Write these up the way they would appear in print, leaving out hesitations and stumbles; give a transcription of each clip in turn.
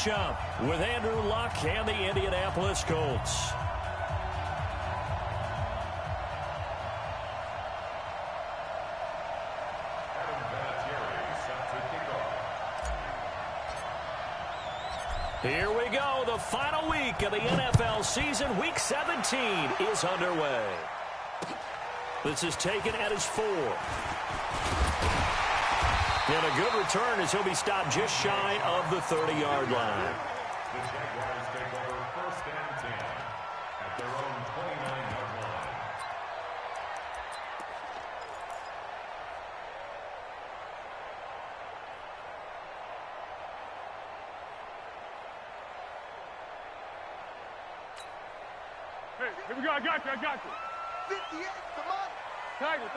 matchup with Andrew Luck and the Indianapolis Colts. Here we go. The final week of the NFL season. Week 17 is underway. This is taken at his 4. And a good return as he'll be stopped just shy of the 30-yard line. The Jaguars take over 1st and 10 at their own 29-yard line. Hey, here we go. I got you. 58, come on. Tiger.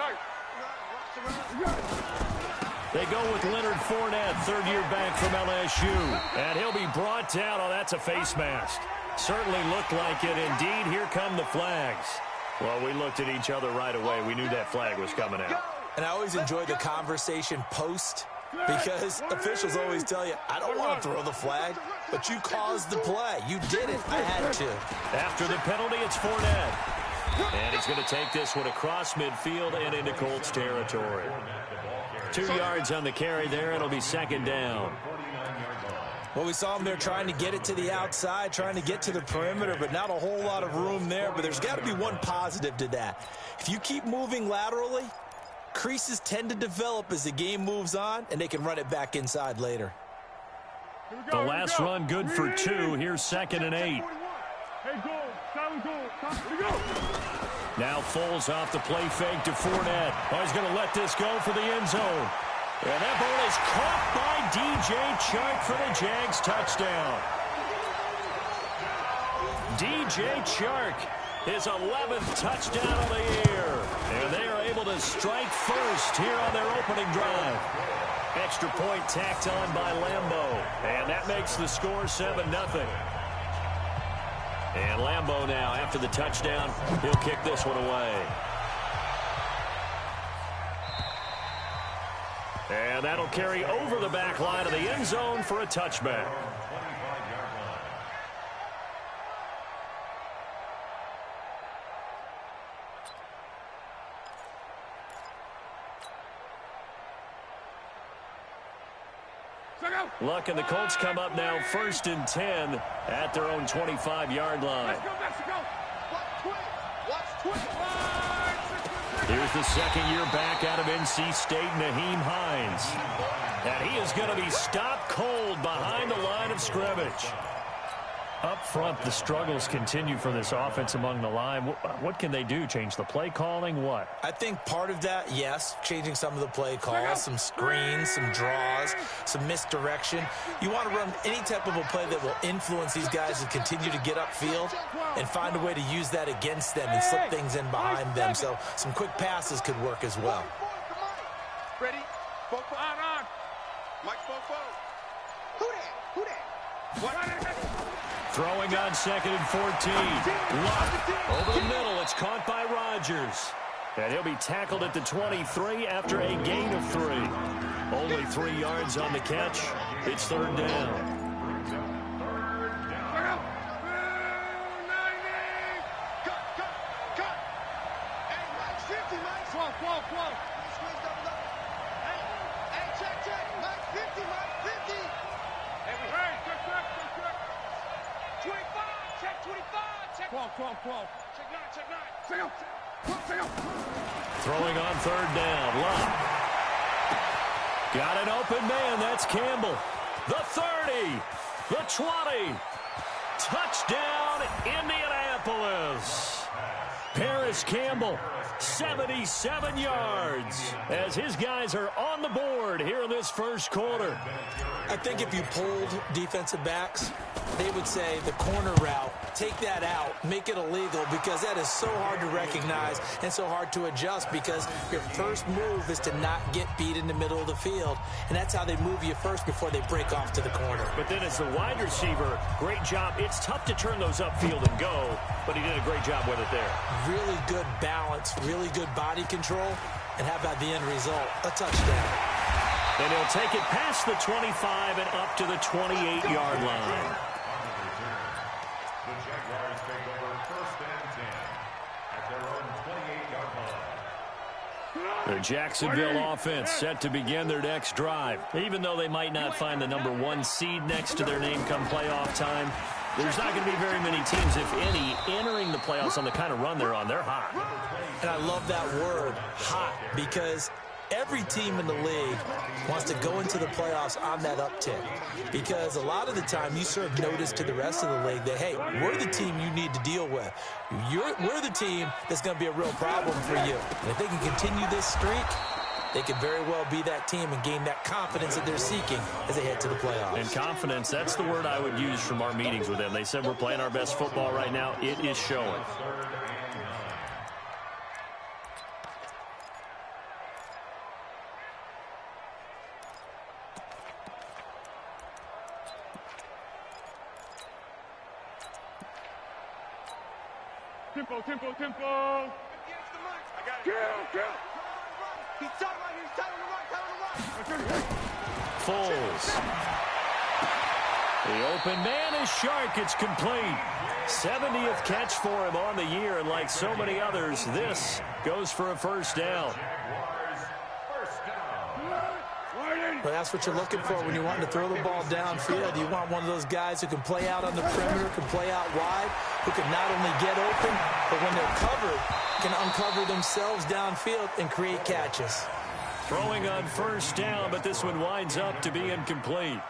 They go with Leonard Fournette, third-year back from LSU. And he'll be brought down. Oh, that's a face mask. Certainly looked like it. Indeed, here come the flags. Well, we looked at each other right away. We knew that flag was coming out. And I always enjoy the conversation post because officials always tell you, I don't want to throw the flag, but you caused the play. You did it. I had to. After the penalty, it's Fournette. And he's going to take this one across midfield and into Colts territory. 2 yards on the carry there. It'll be 2nd down. Well, we saw him there trying to get it to the outside, trying to get to the perimeter, but not a whole lot of room there. But there's got to be one positive to that. If you keep moving laterally, creases tend to develop as the game moves on, and they can run it back inside later. The last run good for 2. Here's 2nd and 8. Hey, goal. Here we go. Now Foles off the play fake to Fournette. Oh, he's going to let this go for the end zone. And that ball is caught by DJ Chark for the Jags touchdown. DJ Chark, his 11th touchdown of the year. And they are able to strike first here on their opening drive. Extra point tacked on by Lambeau. And that makes the score 7-0. And Lambeau now, after the touchdown, he'll kick this one away. And that'll carry over the back line of the end zone for a touchback. Luck and the Colts come up now 1st and 10 at their own 25-yard line. Let's go. Watch twin. Here's the second-year back out of NC State, Naheem Hines. And he is going to be stopped cold behind the line of scrimmage. Up front, the struggles continue for this offense among the line. What can they do? Change the play calling? What? I think part of that, yes, changing some of the play calls, some screens, some draws, some misdirection. You want to run any type of a play that will influence these guys to continue to get upfield and find a way to use that against them and slip things in behind them. So some quick passes could work as well. Ready? Fofo. On. Mike Fofo. Who that? What? Throwing on 2nd and 14. Luck over the middle. It's caught by Rodgers. And he'll be tackled at the 23 after a gain of 3. Only 3 yards on the catch. It's 3rd down. Cut. Hey, Mike, 50, Mike. 12. Hey, check. Mike, 50, Mike, 50. Hey, check. 25, check 25, check 12. Check 9. Throwing on 3rd down. Luck. Got an open man. That's Campbell. The 30. The 20. Touchdown, Indianapolis. Paris Campbell, 77 yards, as his guys are on the board here in this first quarter. I think if you polled defensive backs, they would say the corner route, take that out, make it illegal, because that is so hard to recognize and so hard to adjust, because your first move is to not get beat in the middle of the field, and that's how they move you first before they break off to the corner. But then as the wide receiver, great job. It's tough to turn those upfield and go, but he did a great job with it there. Really good balance, really good body control, and how about the end result? A touchdown. And he'll take it past the 25 and up to the 28-yard line. The Jacksonville offense set to begin their next drive. Even though they might not find the #1 seed next to their name come playoff time, there's not going to be very many teams, if any, entering the playoffs on the kind of run they're on. They're hot. And I love that word, hot, because every team in the league wants to go into the playoffs on that uptick, because a lot of the time you serve notice to the rest of the league that, hey, we're the team you need to deal with. We're the team that's going to be a real problem for you. And if they can continue this streak, they could very well be that team and gain that confidence that they're seeking as they head to the playoffs. And confidence, that's the word I would use from our meetings with them. They said we're playing our best football right now. It is showing. Tempo, tempo, tempo. I got it. Kill. He's tight right here. He's tight on the right. Foles. The open man is Shark. It's complete. 70th catch for him on the year, and like so many others, this goes for a first down. But that's what you're looking for when you're wanting to throw the ball downfield. You want one of those guys who can play out on the perimeter, can play out wide, who can not only get open, but when they're covered, can uncover themselves downfield and create catches. Throwing on first down, but this one winds up to be incomplete.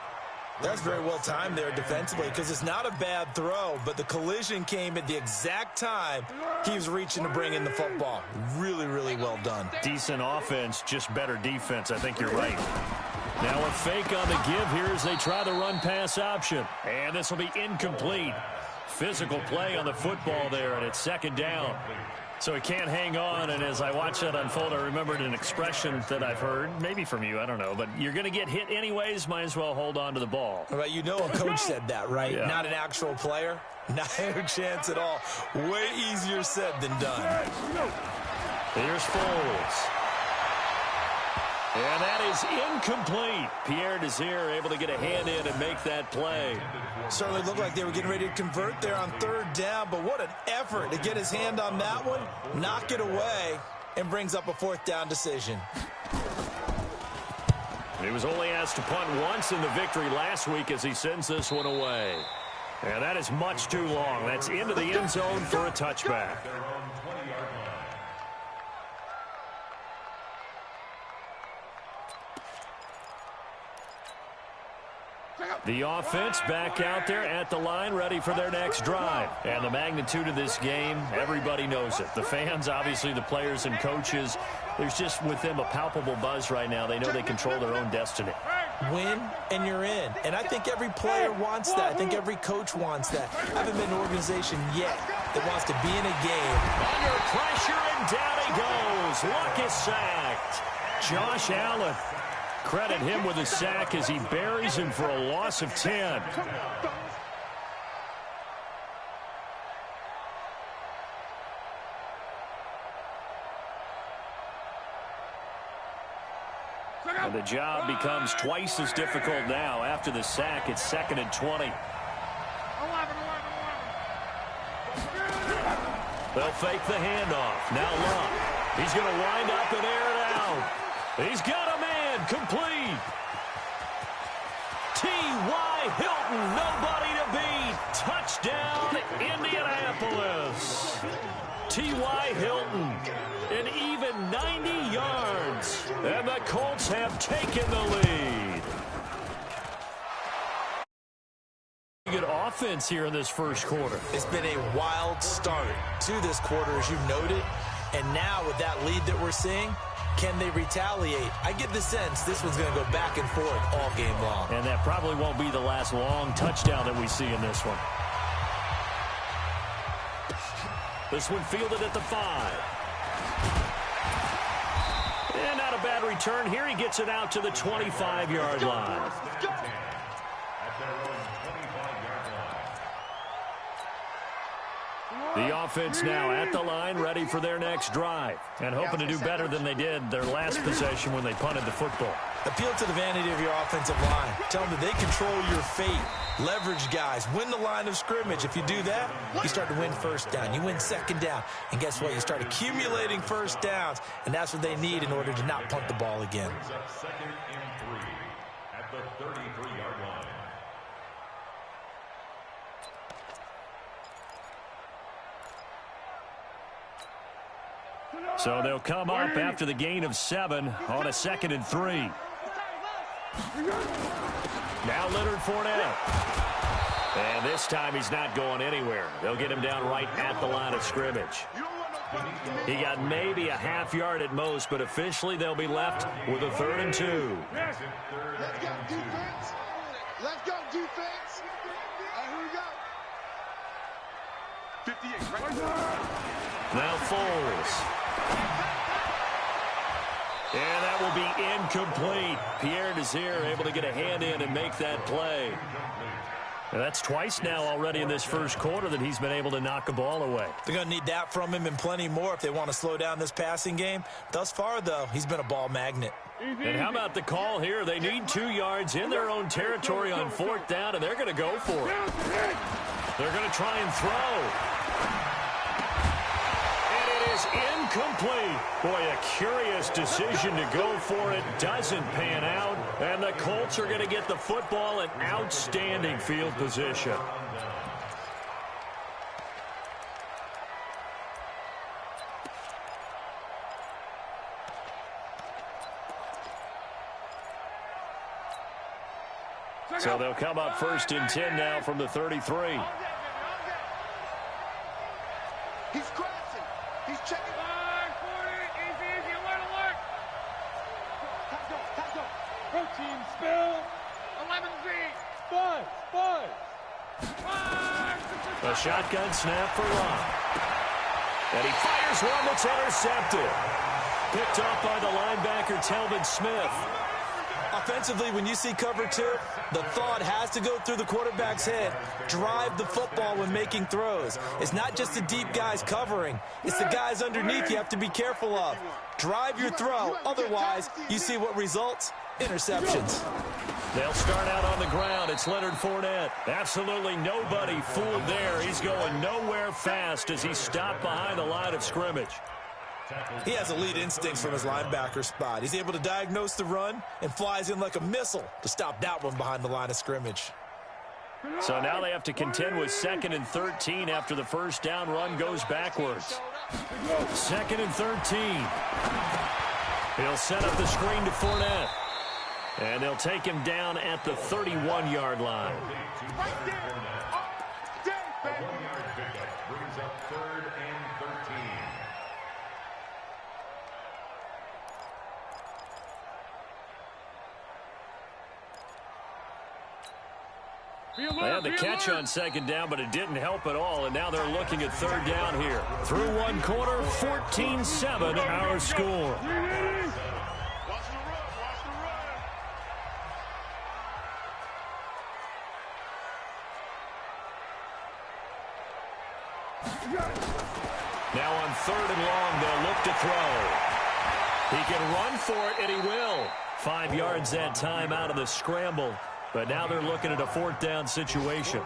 That's very well timed there defensively, because it's not a bad throw, but the collision came at the exact time he was reaching to bring in the football. Really, really well done. Decent offense, just better defense. I think you're right. Now a fake on the give here as they try the run-pass option. And this will be incomplete. Physical play on the football there, and it's second down. So he can't hang on, and as I watch that unfold, I remembered an expression that I've heard, maybe from you, I don't know, but you're going to get hit anyways, might as well hold on to the ball. Well, you know a coach said that, right? Yeah. Not an actual player. Not a chance at all. Way easier said than done. Here's Foles. And that is incomplete. Pierre Desir able to get a hand in and make that play. Certainly looked like they were getting ready to convert there on third down, but what an effort to get his hand on that one, knock it away, and brings up a fourth down decision. He was only asked to punt once in the victory last week as he sends this one away. And that is much too long. That's into the end zone for a touchback. The offense back out there at the line, ready for their next drive. And the magnitude of this game, everybody knows it. The fans, obviously the players and coaches, there's just with them a palpable buzz right now. They know they control their own destiny. Win, and you're in. And I think every player wants that. I think every coach wants that. I haven't been an organization yet that wants to be in a game. Under pressure, and down he goes. Luck is sacked. Josh Allen. Credit him with a sack as he buries him for a loss of 10. And the job becomes twice as difficult now. After the sack, it's 2nd and 20. They'll fake the handoff. Now Luck. He's going to wind up and air it out. He's got a man complete. T.Y. Hilton, nobody to beat. Touchdown, Indianapolis. T.Y. Hilton, an even 90 yards. And the Colts have taken the lead. Good offense here in this first quarter. It's been a wild start to this quarter, as you noted. And now with that lead that we're seeing, can they retaliate? I get the sense this one's going to go back and forth all game long. And that probably won't be the last long touchdown that we see in this one. This one fielded at the 5. And not a bad return here. He gets it out to the 25-yard line. The offense now at the line, ready for their next drive, and hoping to do better than they did their last possession when they punted the football. Appeal to the vanity of your offensive line. Tell them that they control your fate. Leverage guys. Win the line of scrimmage. If you do that, you start to win first down. You win second down. And guess what? You start accumulating first downs, and that's what they need in order to not punt the ball again. Second and 3 at the 33-yard line. So they'll come up after the gain of 7 on a 2nd and 3. Now Leonard Fournette. And this time he's not going anywhere. They'll get him down right at the line of scrimmage. He got maybe a half yard at most, but officially they'll be left with a 3rd and 2. Let's go, defense. Let's go, defense. Here we go. 58, right? Now Foles. And that will be incomplete. Pierre Desir able to get a hand in and make that play. And that's twice now already in this first quarter that he's been able to knock a ball away. They're going to need that from him and plenty more if they want to slow down this passing game. Thus far, though, he's been a ball magnet. And how about the call here? They need 2 yards in their own territory on 4th down, and they're going to go for it. They're going to try and throw. Incomplete. Boy, a curious decision to go for it. Doesn't pan out. And the Colts are going to get the football in outstanding field position. So they'll come up 1st and 10 now from the 33. He's crashing. He's checking. Easy, alert, alert. Tackle. Protein spill. 11Z. Buzz. A shotgun snap for Lott. And he fires one that's intercepted. Picked off by the linebacker, Telvin Smith. Offensively, when you see cover 2, the thought has to go through the quarterback's head. Drive the football when making throws. It's not just the deep guys covering. It's the guys underneath you have to be careful of. Drive your throw. Otherwise, you see what results? Interceptions. They'll start out on the ground. It's Leonard Fournette. Absolutely nobody fooled there. He's going nowhere fast as he stopped behind the line of scrimmage. He has elite instincts from his linebacker spot. He's able to diagnose the run and flies in like a missile to stop that one behind the line of scrimmage. So now they have to contend with 2nd and 13 after the first down run goes backwards. 2nd and 13. He'll set up the screen to Fournette. And they'll take him down at the 31-yard line. A 1-yard pickup brings up 3rd and 13. They had the catch on 2nd down, but it didn't help at all, and now they're looking at 3rd down here. Through 1 quarter, 14-7 our score. Now on 3rd and long, they'll look to throw. He can run for it, and he will. 5 yards that time out of the scramble. But now they're looking at a 4th down situation.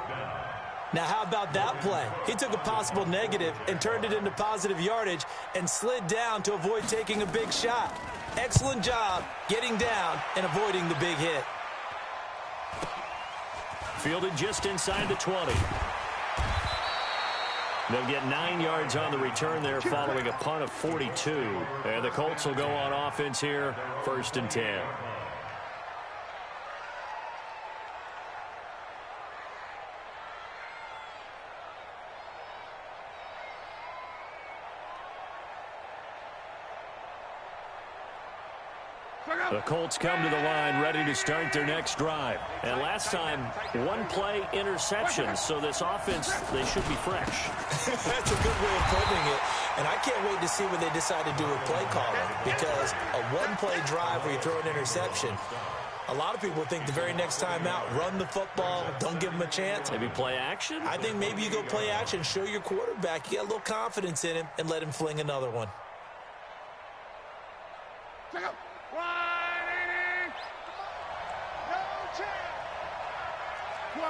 Now, how about that play? He took a possible negative and turned it into positive yardage and slid down to avoid taking a big shot. Excellent job getting down and avoiding the big hit. Fielded just inside the 20. They'll get 9 yards on the return there following a punt of 42. And the Colts will go on offense here, 1st and 10. The Colts come to the line ready to start their next drive. And last time, 1 play interception. So this offense, they should be fresh. That's a good way of putting it. And I can't wait to see what they decide to do with play calling. Because a 1-play drive where you throw an interception, A lot of people think the very next time out, run the football, don't give him a chance. Maybe play action? I think maybe you go play action, show your quarterback you got a little confidence in him, and let him fling another one. Check up. 180. No chance. 12.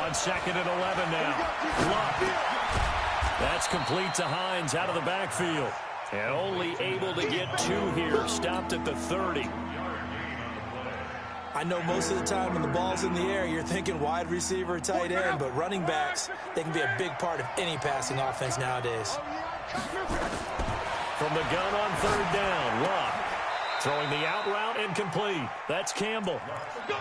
On 2nd and 11 now. Luck. That's complete to Hines out of the backfield. And only able to get 2 here. Stopped at the 30. I know most of the time when the ball's in the air, you're thinking wide receiver, tight end, but running backs, they can be a big part of any passing offense nowadays. From the gun on 3rd down, Luck. Throwing the out route incomplete. That's Campbell. Let's go.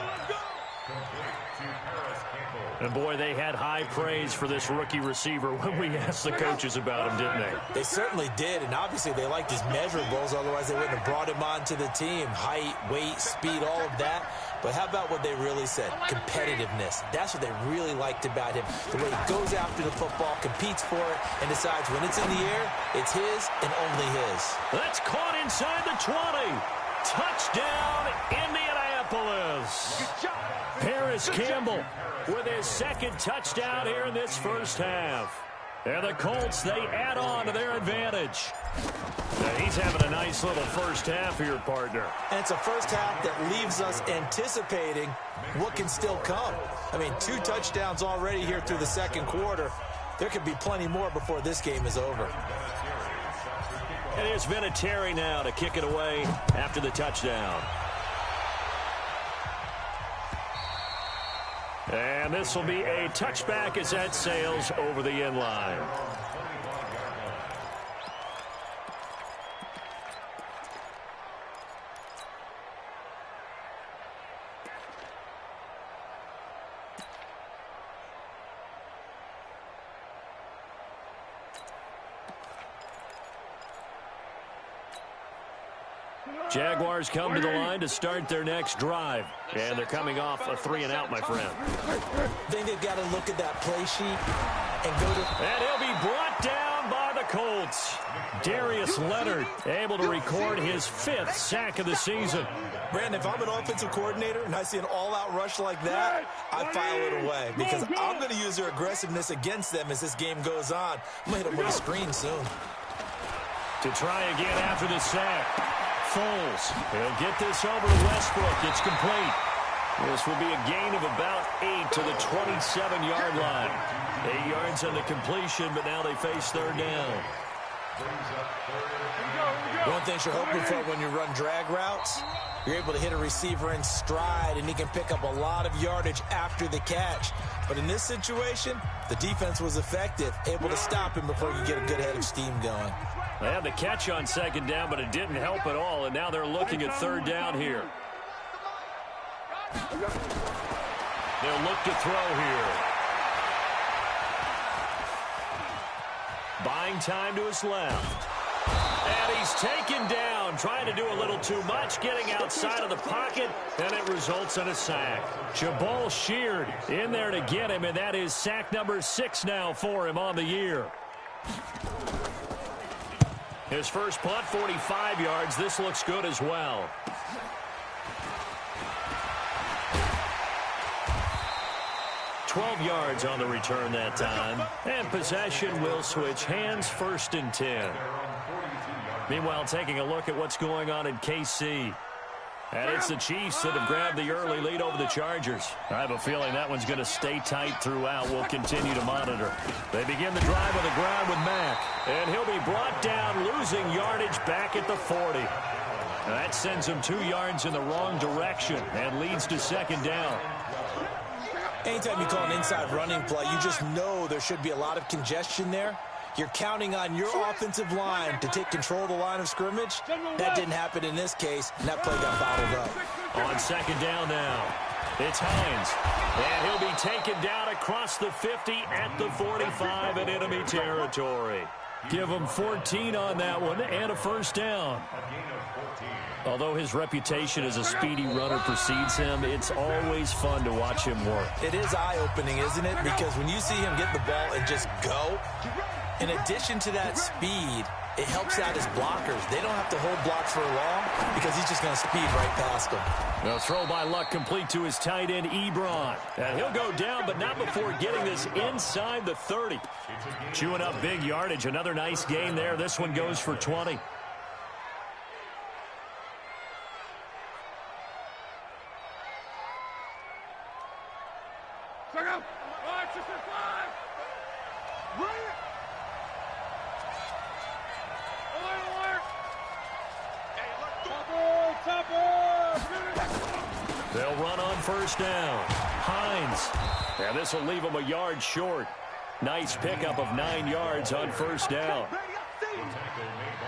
And, boy, they had high praise for this rookie receiver when we asked the coaches about him, didn't they? They certainly did, and obviously they liked his measurables, otherwise they wouldn't have brought him onto the team. Height, weight, speed, all of that. But how about what they really said? Competitiveness. That's what they really liked about him. The way he goes after the football, competes for it, and decides when it's in the air, it's his and only his. That's caught inside the 20. Touchdown, Indianapolis. Paris Campbell with his 2nd touchdown here in this first half. And the Colts, they add on to their advantage. Now he's having a nice little first half here, partner. And it's a first half that leaves us anticipating what can still come. I mean, 2 touchdowns already here through the 2nd quarter. There could be plenty more before this game is over. And here's Vinatieri now to kick it away after the touchdown. And this will be a touchback as that sails over the end line. Jaguars come to the line to start their next drive. And they're coming off a 3-and-out, my friend. I think they've got to look at that play sheet and go to... And he'll be brought down by the Colts. Darius Leonard able to record his 5th sack of the season. Brandon, if I'm an offensive coordinator and I see an all-out rush like that, I file it away because I'm going to use their aggressiveness against them as this game goes on. I'm going to hit them with a screen soon. To try again after the sack. Foles, he'll get this over to Westbrook. It's complete. This will be a gain of about 8 to the 27-yard line. 8 yards on the completion, but now they face 3rd down. One thing you're hoping for when you run drag routes, you're able to hit a receiver in stride, and he can pick up a lot of yardage after the catch. But in this situation, the defense was effective, able to stop him before he could get a good head of steam going. They had the catch on 2nd down, but it didn't help at all, and now they're looking at 3rd down here. They'll look to throw here. Buying time to his left. And he's taken down, trying to do a little too much, getting outside of the pocket, and it results in a sack. Jabal Sheard in there to get him, and that is sack number 6 now for him on the year. His first punt, 45 yards. This looks good as well. yards on the return that time. And possession will switch hands, 1st and 10. Meanwhile, taking a look at what's going on in KC. And it's the Chiefs that have grabbed the early lead over the Chargers. I have a feeling that one's going to stay tight throughout. We'll continue to monitor. They begin the drive on the ground with Mack. And he'll be brought down, losing yardage back at the 40. And that sends him 2 yards in the wrong direction and leads to 2nd down. Anytime you call an inside running play, you just know there should be a lot of congestion there. You're counting on your offensive line to take control of the line of scrimmage. That didn't happen in this case, and that play got bottled up. On 2nd down now, it's Hines. And he'll be taken down across the 50 at the 45 in enemy territory. Give him 14 on that one and a 1st down. Although his reputation as a speedy runner precedes him, it's always fun to watch him work. It is eye-opening, isn't it? Because when you see him get the ball and just go, in addition to that speed, it helps out his blockers. They don't have to hold blocks for long because he's just going to speed right past them. The throw by Luck complete to his tight end, Ebron. And he'll go down, but not before getting this inside the 30. Chewing up big yardage. Another nice gain there. This one goes for 20. Check out. 5, 6, 5. Bring it. Alert. Hey, Topper. They'll run on first down. Hines. And this will leave him a yard short. Nice pickup of 9 yards on first down.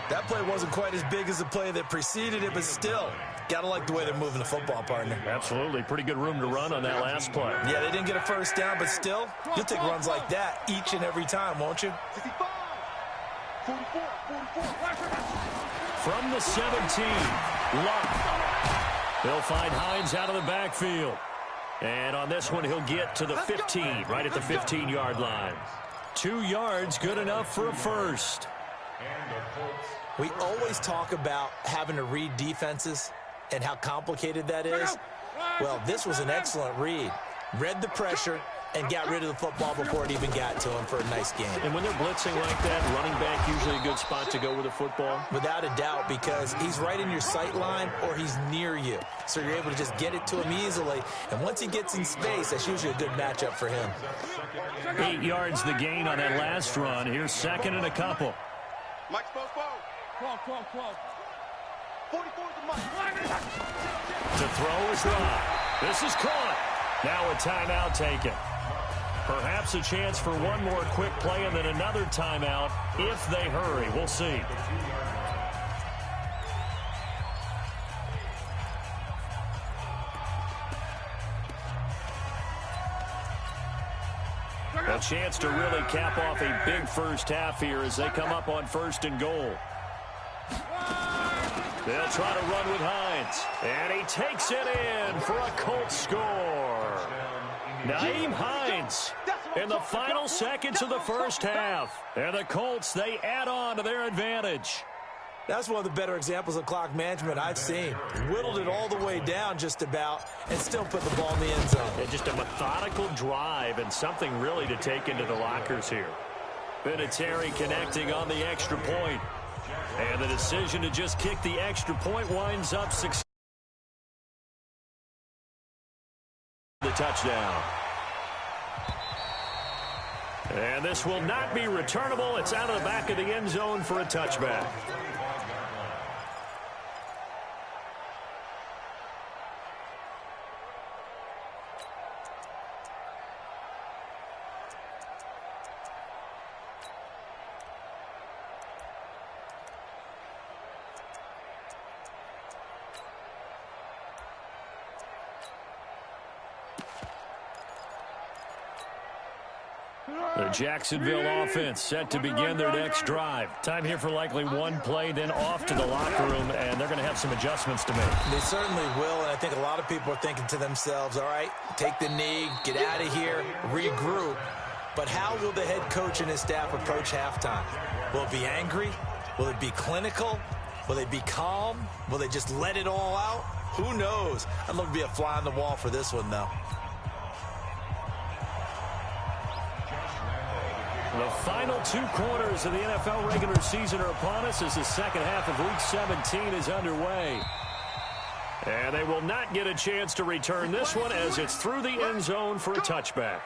That play wasn't quite as big as the play that preceded it, but still, gotta like the way they're moving the football, partner. Absolutely. Pretty good room to run on that last play. Yeah, they didn't get a first down, but still, you'll take runs like that each and every time, won't you? 44. From the 17, Luck. He'll find Hines out of the backfield. And on this one, he'll get to the 15, right at the 15-yard line. 2 yards, good enough for a first. We always talk about having to read defenses and how complicated that is. Well, this was an excellent read. Read the pressure and got rid of the football before it even got to him for a nice game. And when they're blitzing like that, running back usually a good spot to go with the football? Without a doubt, because he's right in your sight line or he's near you. So you're able to just get it to him easily. And once he gets in space, that's usually a good matchup for him. 8 yards the gain on that last run. Here's second and a couple. Mike's post. 12. 44 is the Mike. To throw is Rock. This is caught. Now a timeout taken. Perhaps a chance for one more quick play and then another timeout if they hurry. We'll see. A chance to really cap off a big first half here as they come up on first and goal. They'll try to run with Hines. And he takes it in for a Colts score. Nyheim Hines in the final seconds of the first half. And the Colts, they add on to their advantage. That's one of the better examples of clock management I've seen. Whittled it all the way down just about and still put the ball in the end zone. Yeah, just a methodical drive and something really to take into the lockers here. Vinatieri connecting on the extra point. And the decision to just kick the extra point winds up successful. The touchdown. And this will not be returnable. It's out of the back of the end zone for a touchback. The Jacksonville offense set to begin their next drive. Time here for likely one play, then off to the locker room, and they're going to have some adjustments to make. They certainly will, and I think a lot of people are thinking to themselves, all right, take the knee, get out of here, regroup. But how will the head coach and his staff approach halftime? Will it be angry? Will it be clinical? Will they be calm? Will they just let it all out? Who knows? I'd love to be a fly on the wall for this one, though. The final 2 quarters of the NFL regular season are upon us as the second half of Week 17 is underway. And they will not get a chance to return this one as it's through the end zone for a touchback.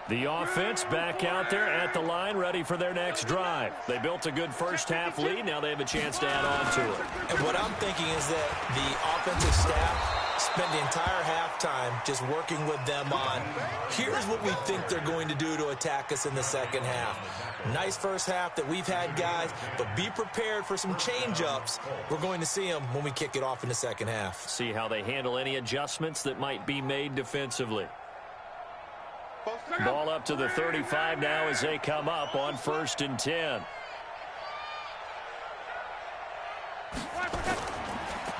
The offense back out there at the line, ready for their next drive. They built a good first half lead. Now they have a chance to add on to it. And what I'm thinking is that the offensive staff spent the entire halftime just working with them on, here's what we think they're going to do to attack us in the second half. Nice first half that we've had, guys, but be prepared for some change-ups. We're going to see them when we kick it off in the second half. See how they handle any adjustments that might be made defensively. Ball up to the 35 now as they come up on 1st and 10.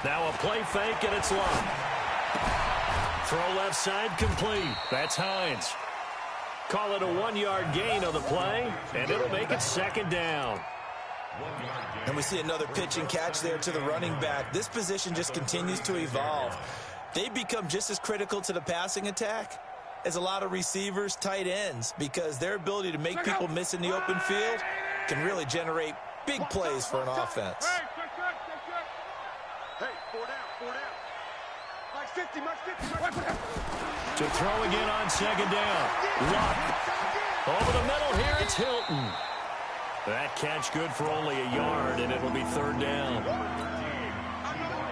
Now a play fake, and it's locked. Throw left side complete. That's Hines. Call it a 1-yard gain on the play, and it'll make it 2nd down. And we see another pitch and catch there to the running back. This position just continues to evolve. They become just as critical to the passing attack as a lot of receivers, tight ends, because their ability to make people miss in the open field can really generate big plays for an offense. Hey, 4 down. Mike 50, Mike 50. To throw again on 2nd down. Luck. Over the middle here, it's Hilton. That catch good for only a yard, and it'll be 3rd down.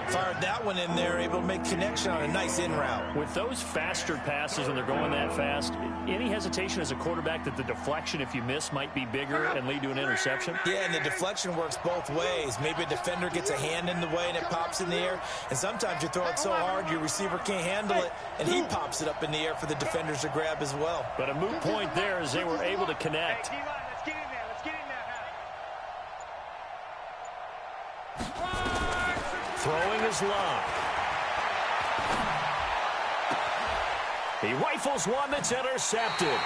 Fired that one in there, able to make connection on a nice in route. With those faster passes when they're going that fast, any hesitation as a quarterback that the deflection, if you miss, might be bigger and lead to an interception? Yeah, and the deflection works both ways. Maybe a defender gets a hand in the way and it pops in the air, and sometimes you throw it so hard your receiver can't handle it, and he pops it up in the air for the defenders to grab as well. But a moot point there as they were able to connect. Throwing is locked. He rifles one that's intercepted.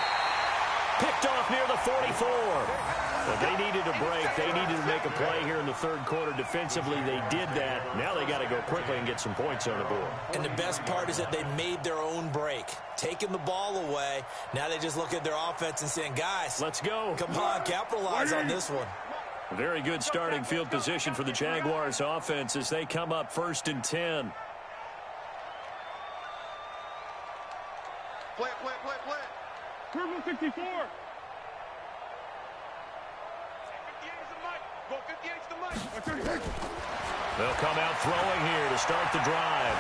Picked off near the 44. But they needed a break. They needed to make a play here in the 3rd quarter. Defensively, they did that. Now they got to go quickly and get some points on the board. And the best part is that they made their own break. Taking the ball away. Now they just look at their offense and saying, guys, let's go. Come on, capitalize on this one. Very good starting field position for the Jaguars offense as they come up 1st and 10. Play. Purple 64. 58's the mic. Go 58's the mic. They'll come out throwing here to start the drive.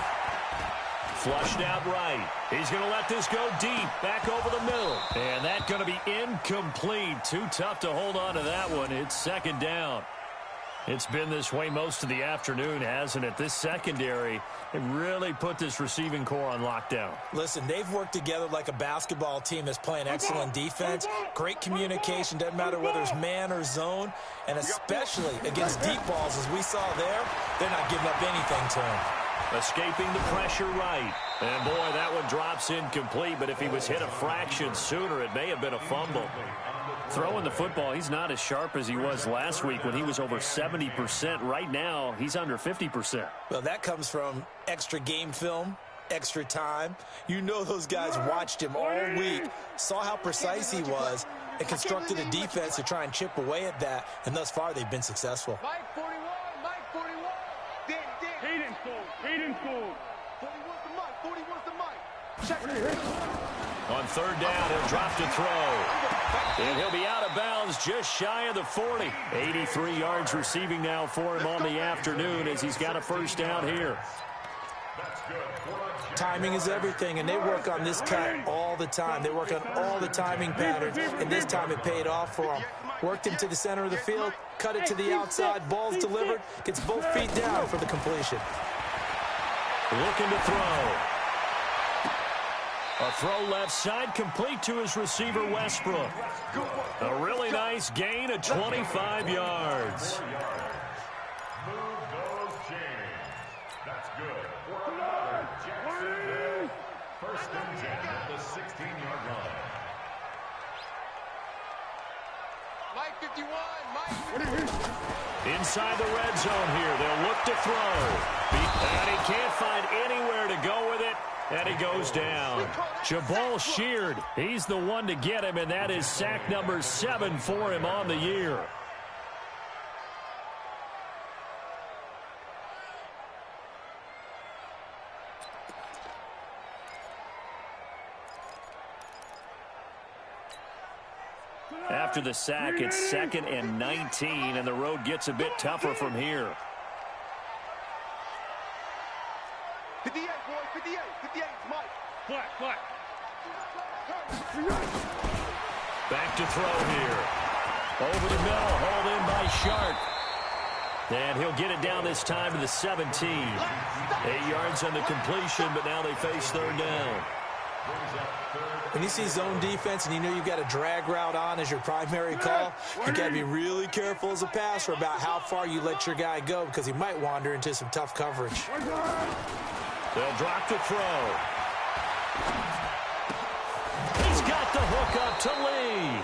Flushed out right. He's going to let this go deep, back over the middle. And that's going to be incomplete. Too tough to hold on to that one. It's 2nd down. It's been this way most of the afternoon, hasn't it? This secondary, it really put this receiving core on lockdown. Listen, they've worked together like a basketball team that's playing excellent defense. Great communication, doesn't matter whether it's man or zone. And especially against deep balls, as we saw there, they're not giving up anything to him. Escaping the pressure right. And, boy, that one drops incomplete, but if he was hit a fraction sooner, it may have been a fumble. Throwing the football, he's not as sharp as he was last week when he was over 70%. Right now, he's under 50%. Well, that comes from extra game film, extra time. You know those guys watched him all week, saw how precise he was, and constructed a defense to try and chip away at that, and thus far they've been successful. Mike 41. Hayden scored. 41's the mic. 41's the mic. Check it. On 3rd down, he'll drop to throw. And he'll be out of bounds just shy of the 40. 83 yards receiving now for him on the afternoon as he's got a 1st down here. Timing is everything, and they work on this cut all the time. They work on all the timing patterns, and this time it paid off for them. Worked him to the center of the field, cut it to the outside, ball's delivered, gets both feet down for the completion. Looking to throw. A throw left side, complete to his receiver, Westbrook. A really nice gain of 25 yards. Move those chains. That's good. For another Jacksonville 1st and 10 at the 16-yard line. Mike 51. Mike. Inside the red zone here. They'll look to throw. And he can't find anywhere to go with it. And he goes down. Jabal Sheard, he's the one to get him, and that is sack number 7 for him on the year. After the sack, it's 2nd and 19, and the road gets a bit tougher from here. 58, boy. 58. 58, Mike. Flat. Back to throw here. Over the middle, hauled in by Sharp. And he'll get it down this time to the 17. 8 yards on the completion, but now they face 3rd down. When you see zone defense and you know you've got a drag route on as your primary call, you got to be really careful as a passer about how far you let your guy go because he might wander into some tough coverage. They'll drop the throw. He's got the hook up to Lee.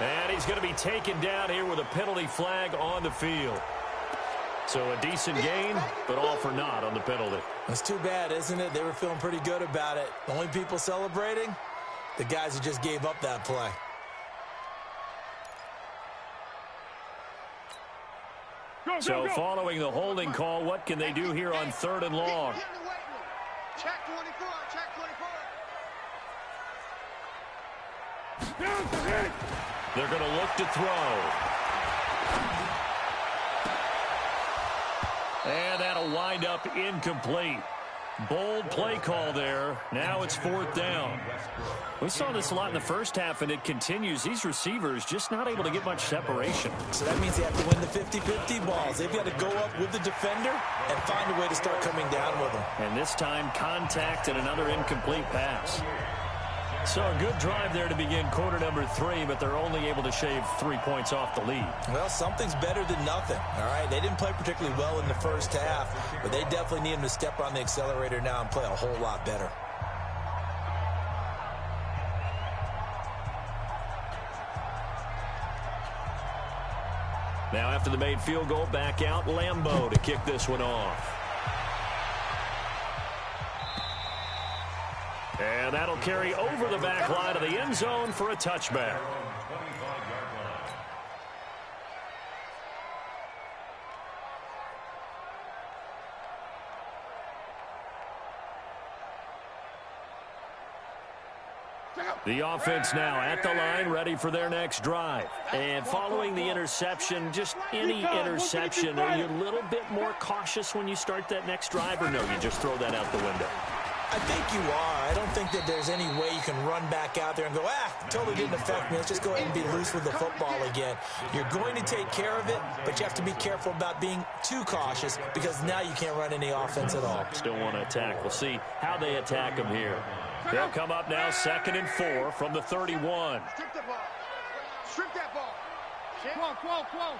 And he's going to be taken down here with a penalty flag on the field. So a decent gain, but all for naught on the penalty. That's too bad, isn't it? They were feeling pretty good about it. The only people celebrating, the guys who just gave up that play. So following the holding call, what can they do here on 3rd and long? Check 24, check 24. They're going to look to throw. And that'll wind up incomplete. Bold play call there. Now it's 4th down. We saw this a lot in the first half, and it continues. These receivers just not able to get much separation. So that means they have to win the 50-50 balls. They've got to go up with the defender and find a way to start coming down with them. And this time, contact and another incomplete pass. So a good drive there to begin quarter number 3, but they're only able to shave 3 points off the lead. Well, something's better than nothing, all right? They didn't play particularly well in the first half, but they definitely need them to step on the accelerator now and play a whole lot better. Now after the made field goal, back out Lambeau to kick this one off. And that'll carry over the back line of the end zone for a touchback. The offense now at the line, ready for their next drive. And following the interception, just any interception, are you a little bit more cautious when you start that next drive, or no, you just throw that out the window? I think you are. I don't think that there's any way you can run back out there and go, totally didn't affect me. Let's just go ahead and be loose with the football again. You're going to take care of it, but you have to be careful about being too cautious because now you can't run any offense at all. Still want to attack. We'll see how they attack them here. They'll come up now 2nd and 4 from the 31. Strip that ball. Strip that ball. Close.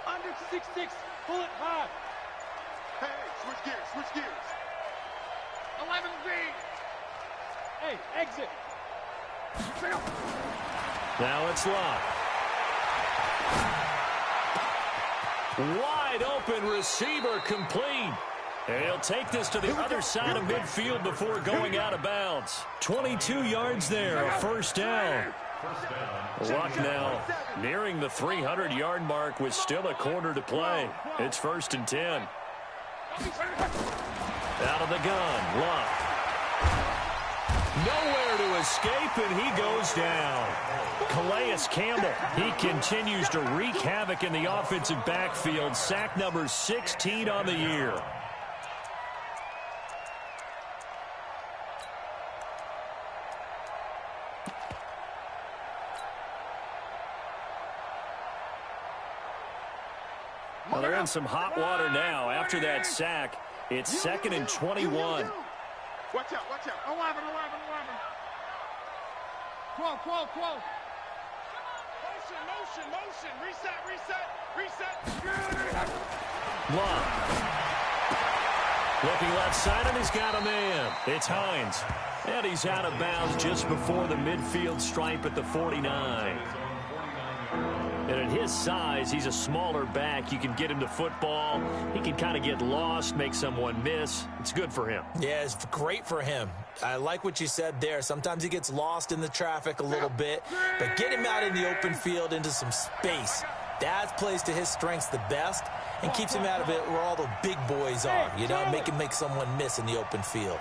Under 6'6", pull it high. Hey, switch gears. 11 V. Hey, exit. Now it's locked. Wide open receiver complete. And he'll take this to the other side of midfield before going out of bounds. 22 yards there, a 1st down. Luck now nearing the 300-yard mark with still a quarter to play. It's 1st and 10. Out of the gun, Luck. Nowhere to escape, and he goes down. Calais Campbell, he continues to wreak havoc in the offensive backfield. Sack number 16 on the year. Well, they're in some hot water now. After that sack, it's 2nd and 21. Watch out. 11. 12. Motion. Reset. Love. Looking left side, and he's got a man. It's Hines. And he's out of bounds just before the midfield stripe at the 49. And at his size, he's a smaller back. You can get him to football. He can kind of get lost, make someone miss. It's good for him. Yeah, it's great for him. I like what you said there. Sometimes he gets lost in the traffic a little bit, but get him out in the open field into some space. That plays to his strengths the best and keeps him out of it where all the big boys are, you know, make someone miss in the open field.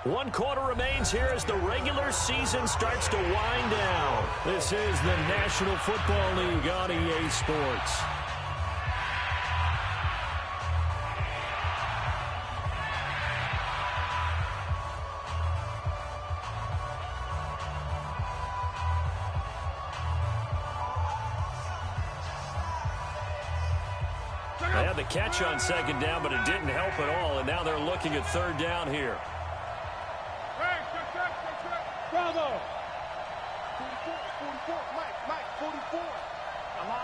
1 quarter remains here as the regular season starts to wind down. This is the National Football League on EA Sports. had the catch on second down, but it didn't help at all, and now they're looking at third down here. Bravo! 44, Mike, 44. I'm on.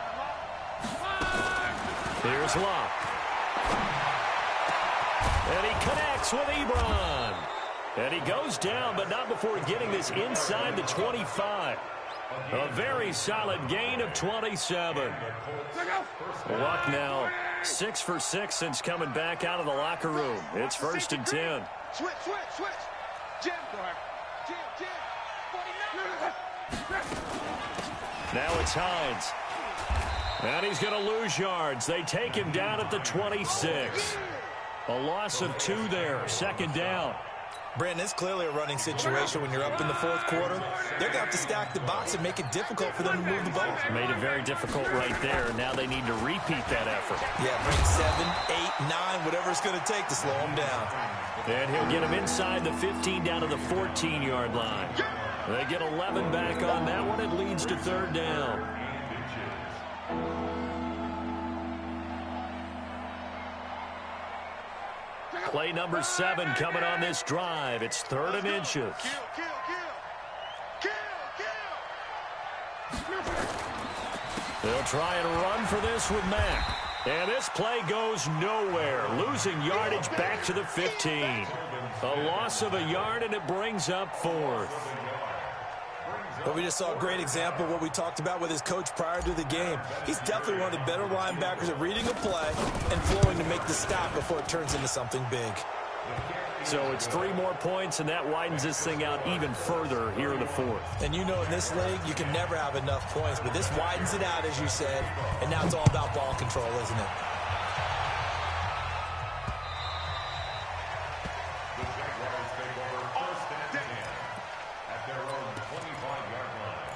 Here's Locke. And he connects with Ebron. And he goes down, but not before getting this inside the 25. A very solid gain of 27. Luck now 6 for 6 since coming back out of the locker room. It's 1st and 10. Switch. Jim. Now it's Hines. And he's going to lose yards. They take him down at the 26. A loss of 2 there. 2nd down. Brandon, it's clearly a running situation when you're up in the 4th quarter. They're going to have to stack the box and make it difficult for them to move the ball. Made it very difficult right there. Now they need to repeat that effort. Yeah, bring 7, 8, 9, whatever it's going to take to slow him down. And he'll get him inside the 15 down to the 14-yard line. They get 11 back on that one. It leads to 3rd down. Play number 7 coming on this drive. It's 3rd and inches. They'll try and run for this with Mack. And this play goes nowhere. Losing yardage back to the 15. A loss of a yard, and it brings up 4th. But we just saw a great example of what we talked about with his coach prior to the game. He's definitely one of the better linebackers at reading a play and flowing to make the stop before it turns into something big. So it's 3 more points, and that widens this thing out even further here in the 4th. And you know in this league, you can never have enough points, but this widens it out, as you said, and now it's all about ball control, isn't it? The Jaguars take over 1st and 10 at their own 25-yard line.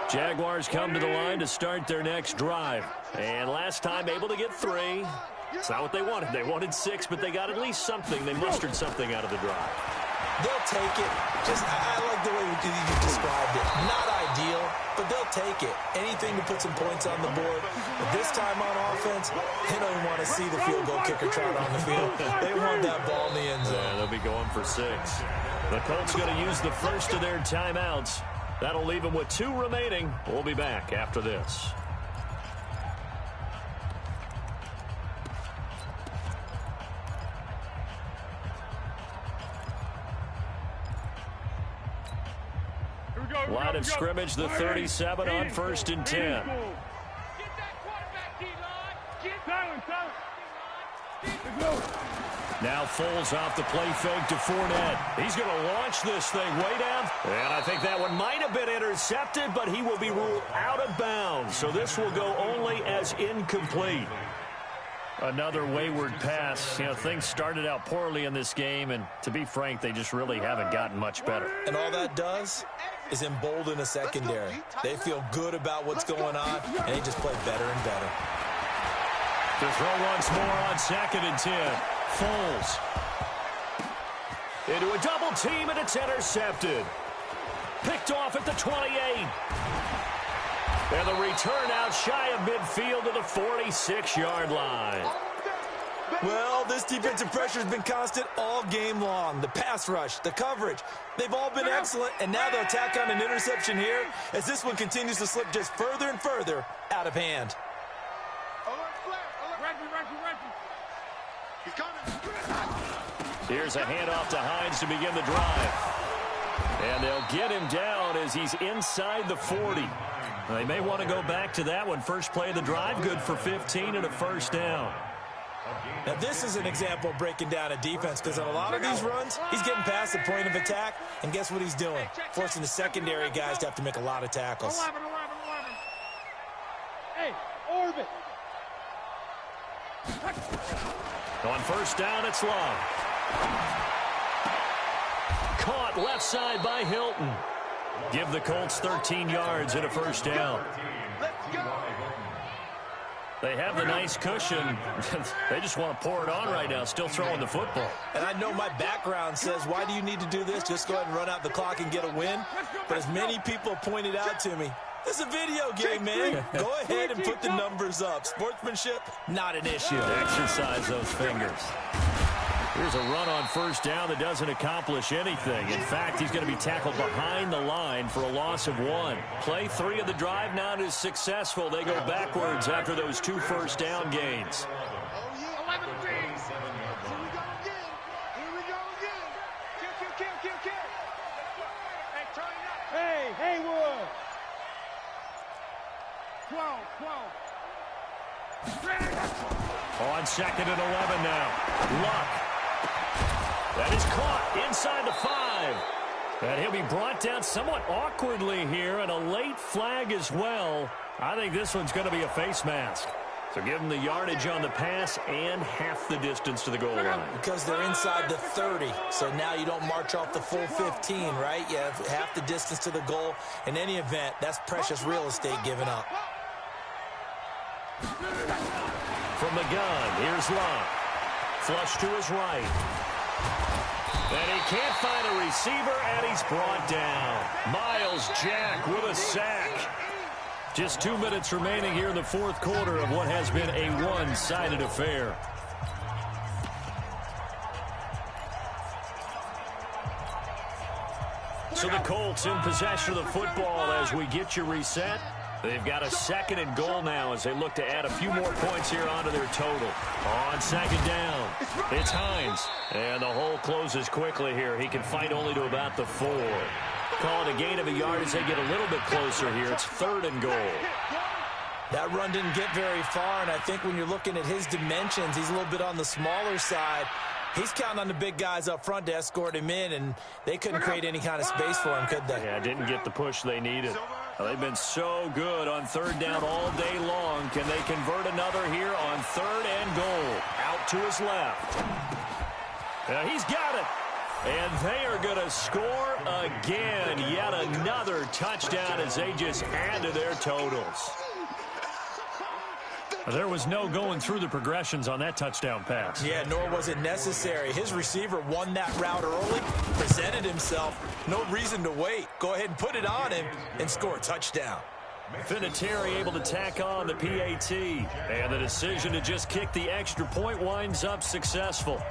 Jaguars come to the line to start their next drive. And last time able to get 3. It's not what they wanted. They wanted 6, but they got at least something. They mustered something out of the drive. They'll take it. I like the way you described it. Not ideal, but they'll take it. Anything to put some points on the board. But this time on offense, they don't even want to see the field goal kicker trot on the field. They want that ball in the end zone. Yeah, they'll be going for 6. The Colts going to use the first of their timeouts. That'll leave them with 2 remaining. We'll be back after this. Line of scrimmage, the 37 on 1st and 10. Get that quarterback, D-line. Get Now Foles off the play fake to Fournette. He's going to launch this thing way down. And I think that one might have been intercepted, but he will be ruled out of bounds. So this will go only as incomplete. Another wayward pass. You know, things started out poorly in this game, and to be frank, they just really haven't gotten much better. And all that does is embolden a secondary. They feel good about what's going on, and they just play better and better. To throw once more on 2nd and 10. Foles. Into a double team, and it's intercepted. Picked off at the 28. And the return out shy of midfield to the 46-yard line. Well, this defensive pressure has been constant all game long. The pass rush, the coverage, they've all been excellent, and now they'll tack on an interception here as this one continues to slip just further and further out of hand. Here's a handoff to Hines to begin the drive. And they'll get him down as he's inside the 40. They may want to go back to that one. First play of the drive, good for 15 and a 1st down. Now, this is an example of breaking down a defense because on a lot of these runs, he's getting past the point of attack, and guess what he's doing? Forcing the secondary guys to have to make a lot of tackles. 11. Hey, orbit. On 1st down, it's Long. Caught left side by Hilton. Give the Colts 13 yards and a 1st down. They have the nice cushion. They just want to pour it on right now, still throwing the football. And I know my background says, why do you need to do this? Just go ahead and run out the clock and get a win. But as many people pointed out to me, This is a video game, man. Go ahead and put the numbers up. Sportsmanship, not an issue. Exercise those fingers. Here's a run on first down that doesn't accomplish anything. In fact, he's going to be tackled behind the line for a loss of 1. Play 3 of the drive now is successful. They go backwards after those 2 first down gains. Hey, Haywood. 12. On 2nd and 11 now. Luck. That is caught inside the 5. And he'll be brought down somewhat awkwardly here, and a late flag as well. I think this one's going to be a face mask. So give him the yardage on the pass and half the distance to the goal line. Because they're inside the 30, so now you don't march off the full 15, right? You have half the distance to the goal. In any event, that's precious real estate given up. From the gun, here's Luck. Flush to his right. And he can't find a receiver, and he's brought down. Miles Jack with a sack. Just 2 minutes remaining here in the 4th quarter of what has been a one-sided affair. So the Colts in possession of the football as we get you reset. They've got a 2nd and goal now as they look to add a few more points here onto their total. On 2nd down, it's Hines. And the hole closes quickly here. He can fight only to about the 4. Call it a gain of a yard as they get a little bit closer here. It's 3rd and goal. That run didn't get very far, and I think when you're looking at his dimensions, he's a little bit on the smaller side. He's counting on the big guys up front to escort him in, and they couldn't create any kind of space for him, could they? Yeah, didn't get the push they needed. Well, they've been so good on 3rd down all day long. Can they convert another here on 3rd and goal? Out to his left. He's got it. And they are going to score again. Yet another touchdown as they just add to their totals. There was no going through the progressions on that touchdown pass. Yeah, nor was it necessary. His receiver won that route early, presented himself. No reason to wait. Go ahead and put it on him and score a touchdown. Vinatieri able to tack on the PAT. And the decision to just kick the extra point winds up successful.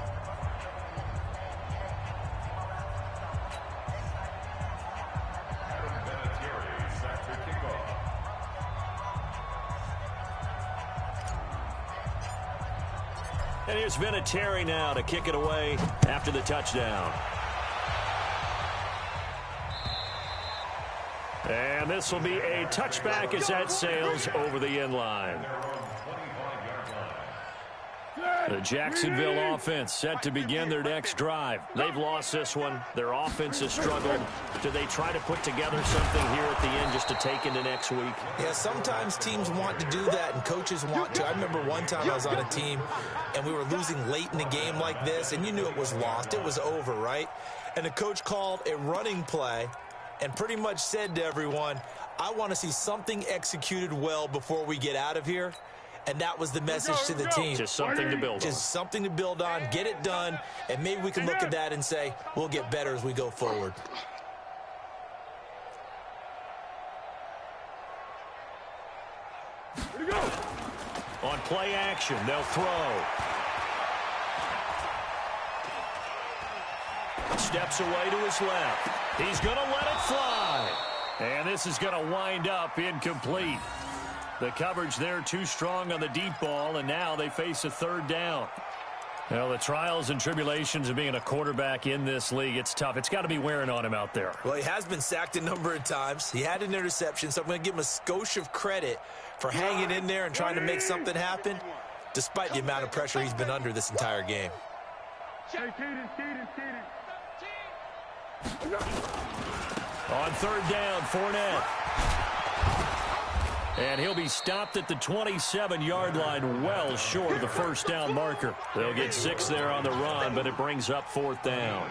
And here's Vinatieri now to kick it away after the touchdown. And this will be a touchback as that sails over the end line. The Jacksonville offense set to begin their next drive. They've lost this one. Their offense has struggled. Do they try to put together something here at the end just to take into next week? Yeah, sometimes teams want to do that and coaches want to. I remember one time I was on a team and we were losing late in the game like this, and you knew it was lost. It was over, right? And the coach called a running play and pretty much said to everyone, I want to see something executed well before we get out of here. And that was the message to the team. Just something to build on. Just something to build on, get it done, and maybe we can look at that and say, we'll get better as we go forward. On play action, they'll throw. Steps away to his left. He's going to let it fly. And this is going to wind up incomplete. The coverage there too strong on the deep ball, and now they face a 3rd down. Well, the trials and tribulations of being a quarterback in this league, it's tough. It's got to be wearing on him out there. Well, he has been sacked a number of times. He had an interception, so I'm going to give him a skosh of credit for hanging in there and trying to make something happen, despite the amount of pressure he's been under this entire game. On 3rd down, Fournette. And he'll be stopped at the 27-yard line, well short of the 1st down marker. They'll get 6 there on the run, but it brings up 4th down.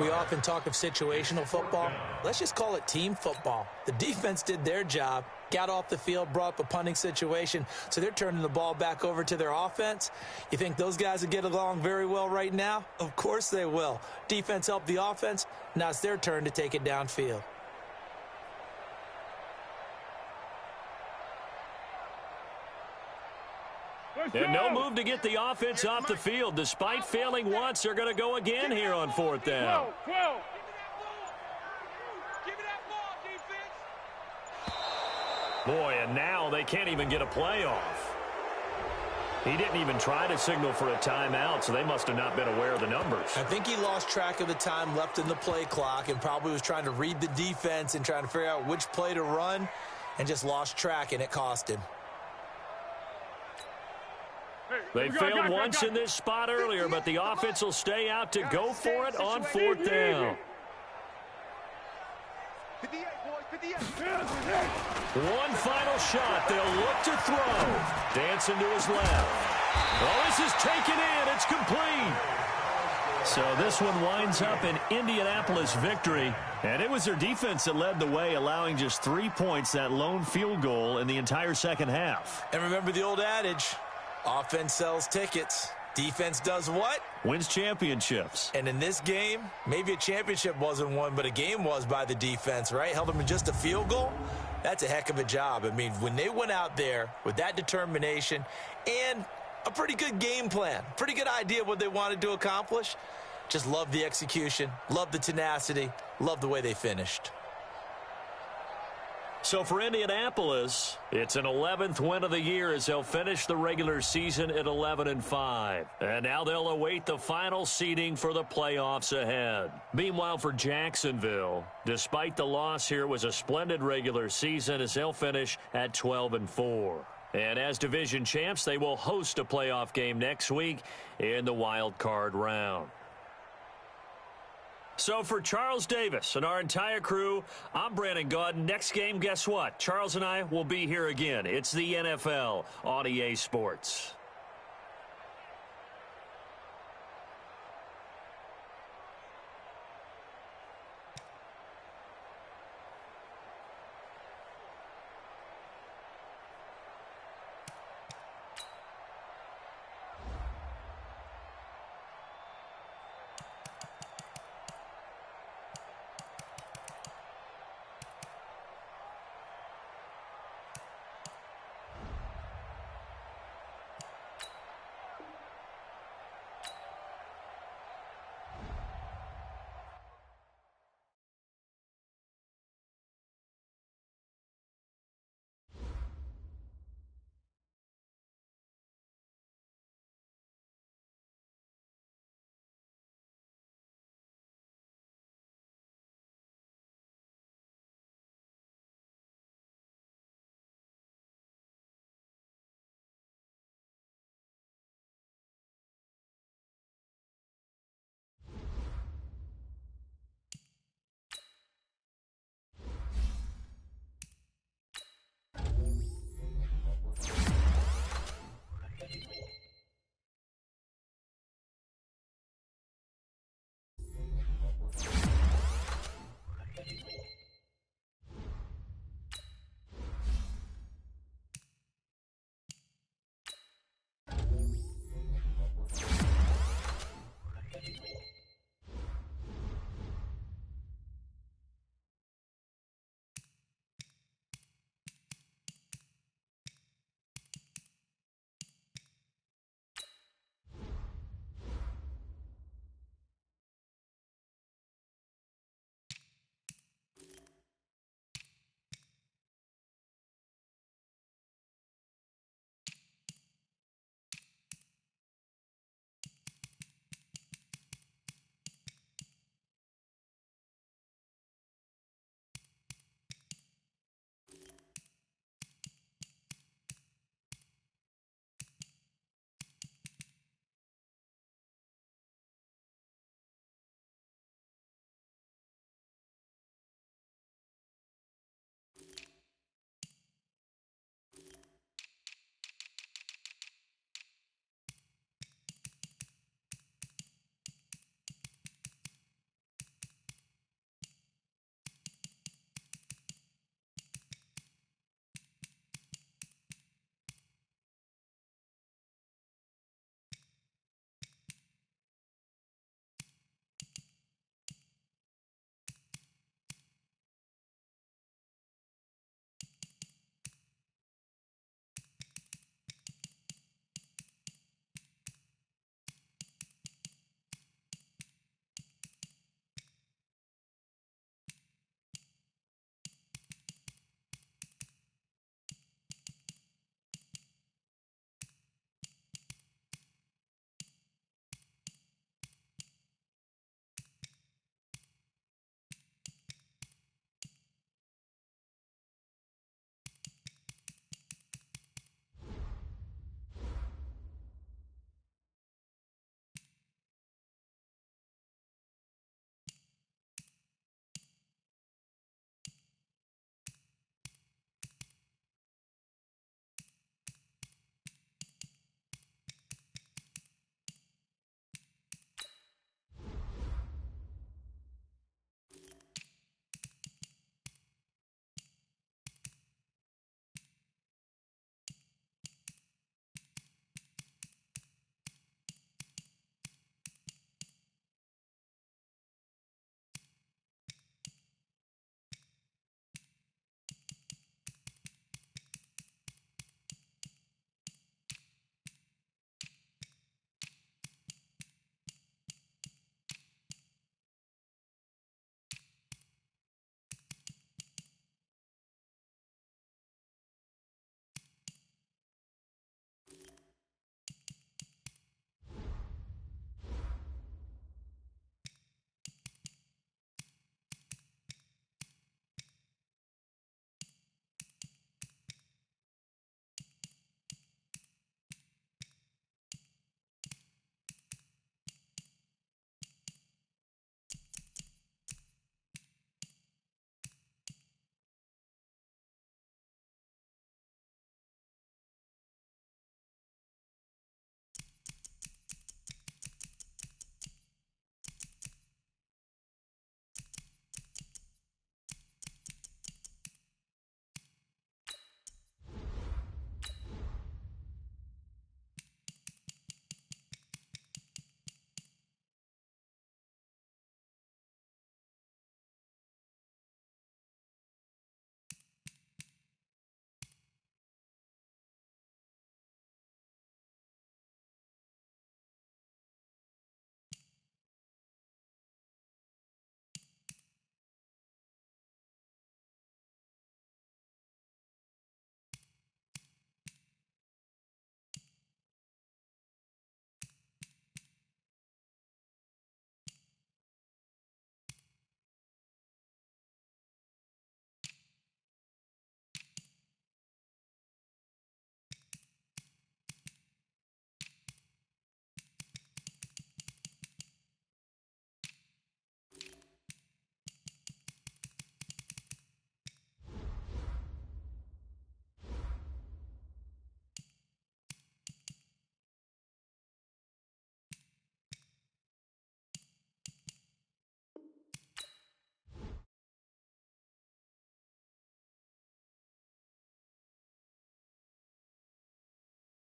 We often talk of situational football. Let's just call it team football. The defense did their job, got off the field, brought up a punting situation, so they're turning the ball back over to their offense. You think those guys will get along very well right now? Of course they will. Defense helped the offense. Now it's their turn to take it downfield. And no move to get the offense off the field. Despite failing once, they're going to go again here on 4th down. Boy, and now they can't even get a play off. He didn't even try to signal for a timeout, so they must have not been aware of the numbers. I think he lost track of the time left in the play clock and probably was trying to read the defense and trying to figure out which play to run and just lost track, and it cost him. They failed once in this spot earlier, but the offense will stay out to go for it on 4th down. One final shot. They'll look to throw. Dancing to his left. Oh, this is taken in. It's complete. So this one winds up an Indianapolis victory. And it was their defense that led the way, allowing just 3 points, that lone field goal in the entire second half. And remember the old adage, offense sells tickets. Defense does what? Wins championships. And in this game, maybe a championship wasn't won, but a game was by the defense, right? Held them to just a field goal. That's a heck of a job. I mean, when they went out there with that determination and a pretty good game plan, pretty good idea of what they wanted to accomplish, just love the execution, love the tenacity, love the way they finished. So for Indianapolis, it's an 11th win of the year as they'll finish the regular season at 11-5. And now they'll await the final seeding for the playoffs ahead. Meanwhile, for Jacksonville, despite the loss here, it was a splendid regular season as they'll finish at 12-4. And as division champs, they will host a playoff game next week in the wild card round. So for Charles Davis and our entire crew, I'm Brandon Gaudin. Next game, guess what? Charles and I will be here again. It's the NFL on EA Sports.